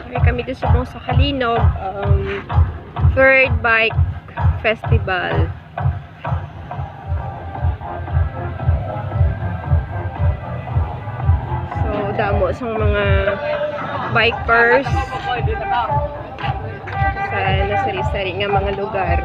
May kami dito sa Kalinog, third bike festival. So, damo sa mga bikers sa nasari-sari nga mga lugar.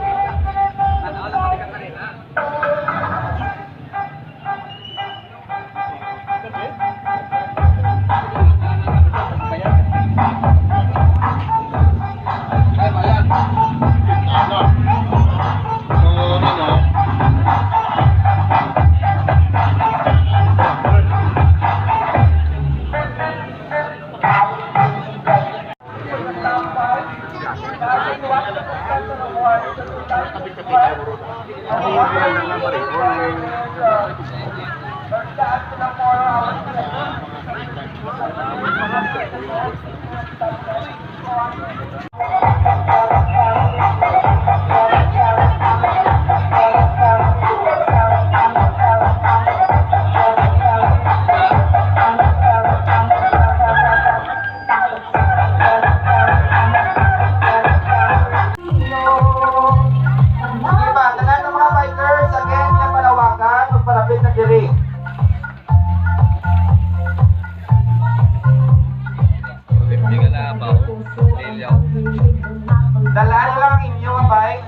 Dalaan nyo lang ang inyong bike.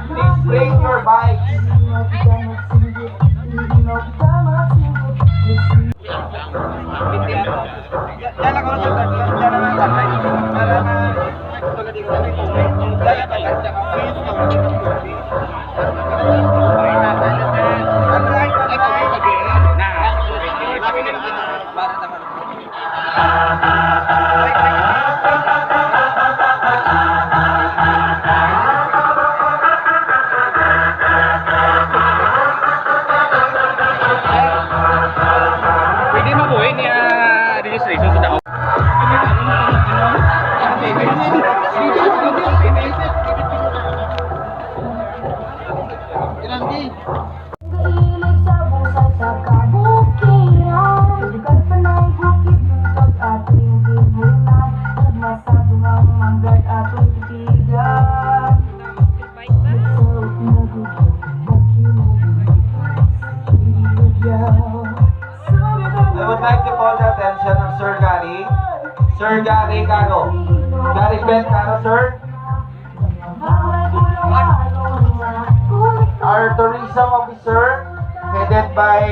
Please bring your bike. Pwede mabuhay niya registration sa daw. I would like to call the attention of Sir Gary. Sir Gary Cano. Gary Ben Cano, sir. Our tourism officer, headed by